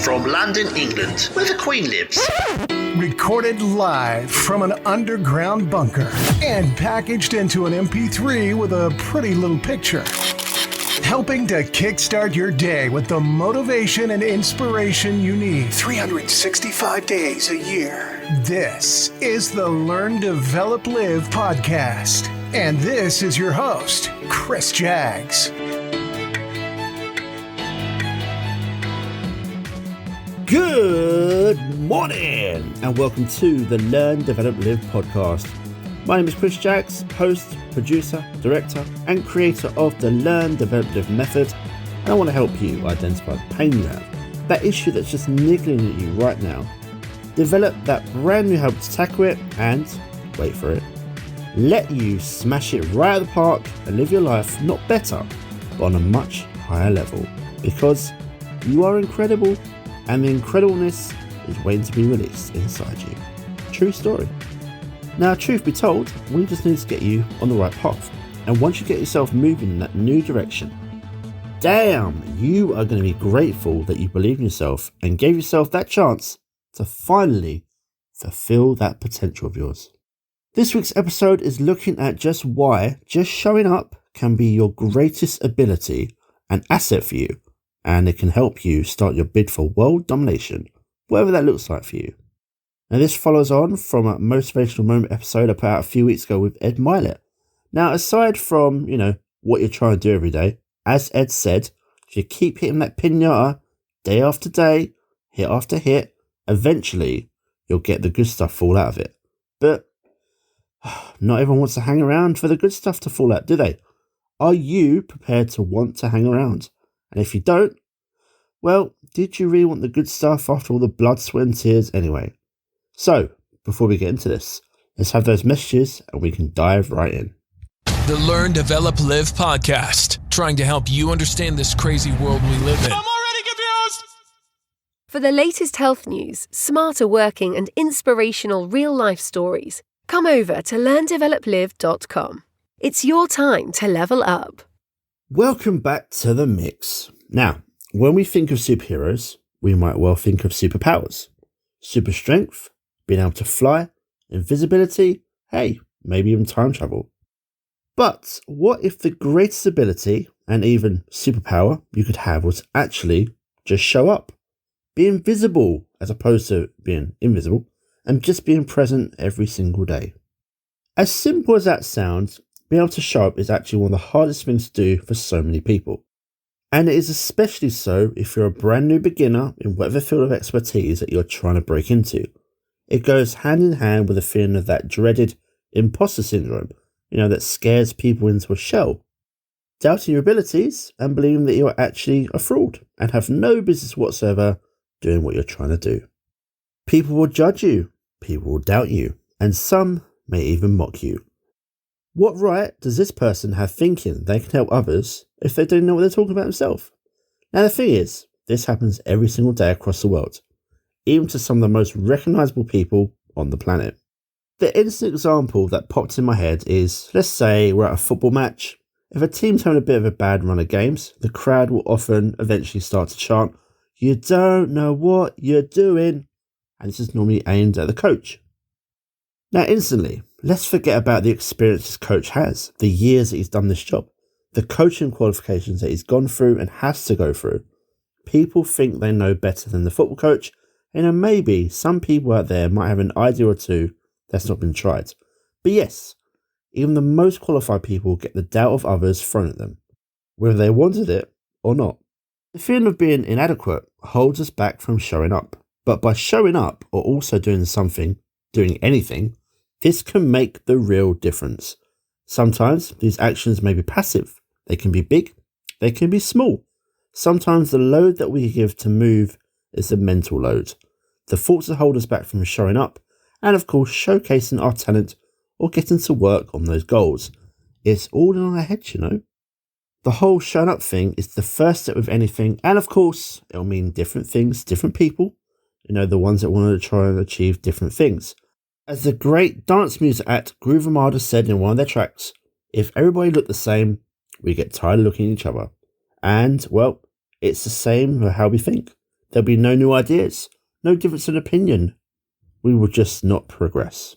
From London, England, where the Queen lives. Recorded live from an underground bunker and packaged into an MP3 with a pretty little picture. Helping to kickstart your day with the motivation and inspiration you need 365 days a year. This is the Learn, Develop, Live podcast. And this is your host, Chris Jaggs. Good morning and welcome to the Learn, Develop, Live podcast. My name is Chris Jaggs, host, producer, director and creator of the Learn, Develop, Live method, and I want to help you identify the pain you have, that issue that's just niggling at you right now, develop that brand new habit to tackle it and, wait for it, let you smash it right out of the park and live your life not better but on a much higher level, because you are incredible and the incredibleness is waiting to be released inside you. True story. Now, truth be told, we just need to get you on the right path. And once you get yourself moving in that new direction, damn, you are going to be grateful that you believe in yourself and gave yourself that chance to finally fulfill that potential of yours. This week's episode is looking at just why just showing up can be your greatest ability and asset for you. And it can help you start your bid for world domination, whatever that looks like for you. Now, this follows on from a motivational moment episode I put out a few weeks ago with Ed Milet. Now, aside from, what you're trying to do every day, as Ed said, if you keep hitting that pinata day after day, hit after hit, eventually you'll get the good stuff fall out of it. But not everyone wants to hang around for the good stuff to fall out, do they? Are you prepared to want to hang around? And if you don't, well, did you really want the good stuff after all the blood, sweat and tears anyway? So, before we get into this, let's have those messages and we can dive right in. The Learn, Develop, Live podcast, trying to help you understand this crazy world we live in. I'm already confused! For the latest health news, smarter working and inspirational real-life stories, come over to learndeveloplive.com. It's your time to level up. Welcome back to the mix. Now, when we think of superheroes, we might well think of superpowers. Super strength, being able to fly, invisibility, hey, maybe even time travel. But what if the greatest ability and even superpower you could have was actually just show up? Be invisible as opposed to being invisible and just being present every single day. As simple as that sounds, being able to show up is actually one of the hardest things to do for so many people. And it is especially so if you're a brand new beginner in whatever field of expertise that you're trying to break into. It goes hand in hand with the feeling of that dreaded imposter syndrome, that scares people into a shell. Doubting your abilities and believing that you're actually a fraud and have no business whatsoever doing what you're trying to do. People will judge you, people will doubt you, and some may even mock you. What right does this person have thinking they can help others if they don't know what they're talking about themselves? Now, the thing is, this happens every single day across the world, even to some of the most recognisable people on the planet. The instant example that popped in my head is, let's say we're at a football match. If a team's having a bit of a bad run of games, the crowd will often eventually start to chant, "You don't know what you're doing," and this is normally aimed at the coach. Now, instantly, let's forget about the experience this coach has, the years that he's done this job, the coaching qualifications that he's gone through and has to go through. People think they know better than the football coach, and maybe some people out there might have an idea or two that's not been tried. But yes, even the most qualified people get the doubt of others thrown at them, whether they wanted it or not. The feeling of being inadequate holds us back from showing up. But by showing up or also doing something, doing anything, this can make the real difference. Sometimes these actions may be passive. They can be big. They can be small. Sometimes the load that we give to move is the mental load. The thoughts that hold us back from showing up and, of course, showcasing our talent or getting to work on those goals. It's all in our heads, The whole showing up thing is the first step of anything. And, of course, it'll mean different things, different people. The ones that want to try and achieve different things. As the great dance music act Groove Armada said in one of their tracks, if everybody looked the same, we get tired of looking at each other. And, well, It's the same with how we think. There'll be no new ideas, no difference in opinion. We will just not progress.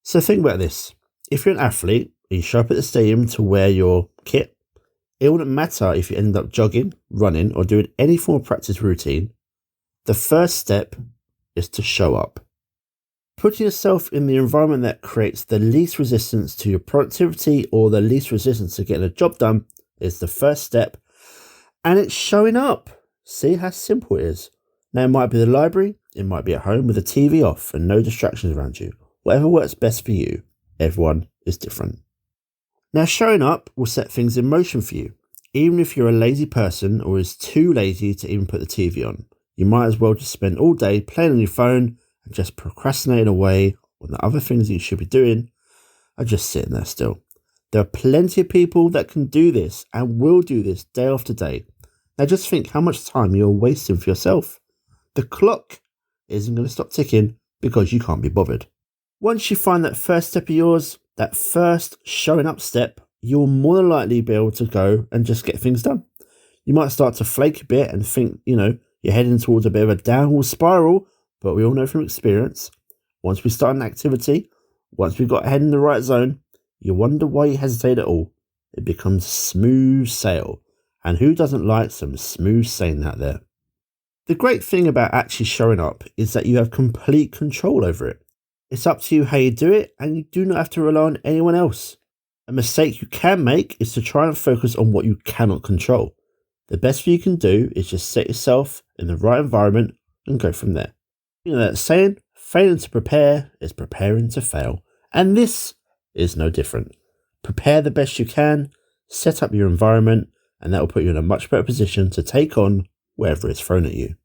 So think about this. If you're an athlete and you show up at the stadium to wear your kit, it wouldn't matter if you end up jogging, running, or doing any form of practice routine. The first step is to show up. Putting yourself in the environment that creates the least resistance to your productivity or the least resistance to getting a job done is the first step. And it's showing up. See how simple it is. Now it might be the library, it might be at home with the TV off and no distractions around you. Whatever works best for you. Everyone is different. Now showing up will set things in motion for you. Even if you're a lazy person or is too lazy to even put the TV on, you might as well just spend all day playing on your phone and just procrastinating away when the other things that you should be doing are just sitting there still. There are plenty of people that can do this and will do this day after day. Now just think how much time you're wasting for yourself. The clock isn't going to stop ticking because you can't be bothered. Once you find that first step of yours, that first showing up step, you'll more than likely be able to go and just get things done. You might start to flake a bit and think, you're heading towards a bit of a downward spiral, but we all know from experience, once we start an activity, once we've got head in the right zone, you wonder why you hesitate at all. It becomes smooth sail. And who doesn't like some smooth sailing out there? The great thing about actually showing up is that you have complete control over it. It's up to you how you do it, and you do not have to rely on anyone else. A mistake you can make is to try and focus on what you cannot control. The best thing you can do is just set yourself in the right environment and go from there. That saying, failing to prepare is preparing to fail. And this is no different. Prepare the best you can, set up your environment, and that will put you in a much better position to take on wherever it's thrown at you.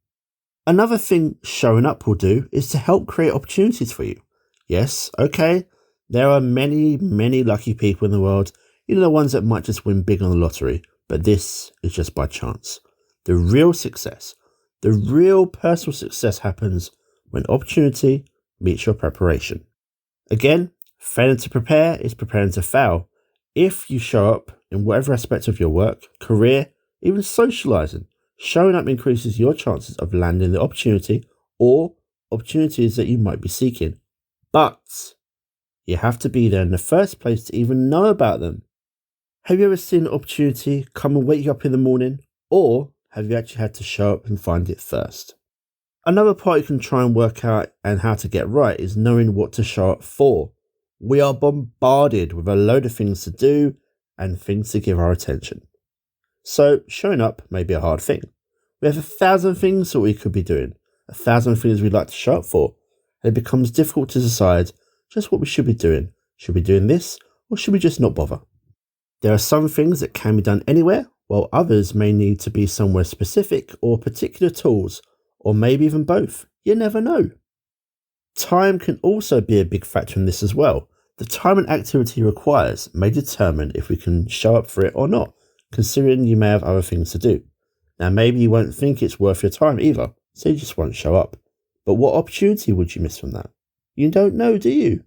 Another thing showing up will do is to help create opportunities for you. Yes, okay, there are many, many lucky people in the world, the ones that might just win big on the lottery, but this is just by chance. The real success, the real personal success happens when opportunity meets your preparation. Again, failing to prepare is preparing to fail. If you show up in whatever aspect of your work, career, even socializing, showing up increases your chances of landing the opportunity or opportunities that you might be seeking. But you have to be there in the first place to even know about them. Have you ever seen an opportunity come and wake you up in the morning, or have you actually had to show up and find it first? Another part you can try and work out and how to get right is knowing what to show up for. We are bombarded with a load of things to do and things to give our attention. So showing up may be a hard thing. We have 1,000 things that we could be doing, 1,000 things we'd like to show up for, and it becomes difficult to decide just what we should be doing. Should we be doing this, or should we just not bother? There are some things that can be done anywhere, while others may need to be somewhere specific or particular tools, or maybe even both. You never know. Time can also be a big factor in this as well. The time an activity requires may determine if we can show up for it or not, considering you may have other things to do. Now maybe you won't think it's worth your time either, so you just won't show up. But what opportunity would you miss from that? You don't know, do you?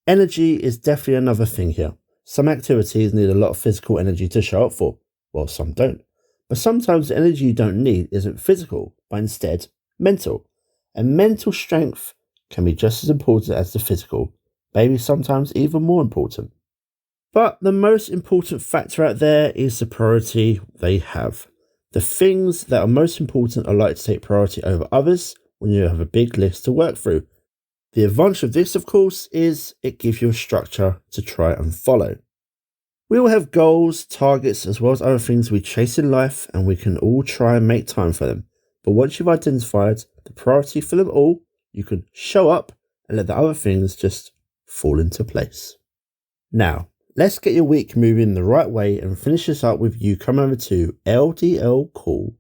Energy is definitely another thing here. Some activities need a lot of physical energy to show up for, while some don't. But sometimes the energy you don't need isn't physical, but instead mental. And mental strength can be just as important as the physical, maybe sometimes even more important. But the most important factor out there is the priority they have. The things that are most important are likely to take priority over others when you have a big list to work through. The advantage of this, of course, is it gives you a structure to try and follow. We all have goals, targets, as well as other things we chase in life, and we can all try and make time for them. But once you've identified the priority for them all, you can show up and let the other things just fall into place. Now, let's get your week moving the right way and finish this up with you coming over to ldlcall.com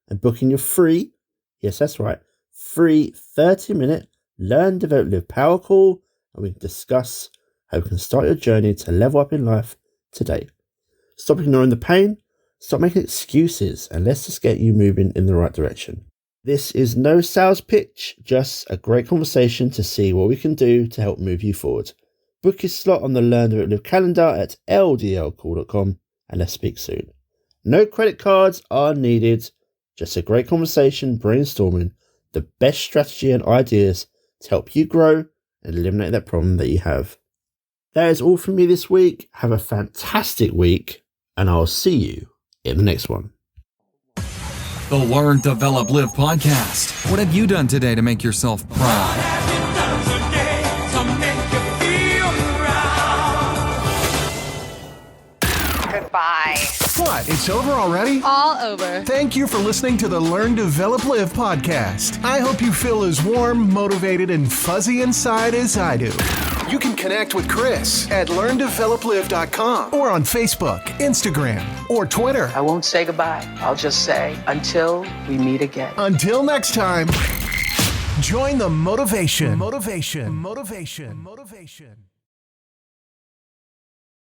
and booking your free, yes that's right, free 30-minute Learn, Develop, Live Power Call, and we can discuss how you can start your journey to level up in life today. Stop ignoring the pain, stop making excuses, and let's just get you moving in the right direction. This is no sales pitch, just a great conversation to see what we can do to help move you forward. Book your slot on the Learn, Develop, Live calendar at ldlcall.com, and let's speak soon. No credit cards are needed. Just a great conversation brainstorming the best strategy and ideas to help you grow and eliminate that problem that you have. That is all from me this week. Have a fantastic week, and I'll see you in the next one. The Learn, Develop, Live podcast. What have you done today to make yourself proud? Goodbye. What? It's over already? All over. Thank you for listening to the Learn, Develop, Live podcast. I hope you feel as warm, motivated, and fuzzy inside as I do. You can connect with Chris at LearnDevelopLive.com or on Facebook, Instagram, or Twitter. I won't say goodbye. I'll just say until we meet again. Until next time, join the motivation. Motivation.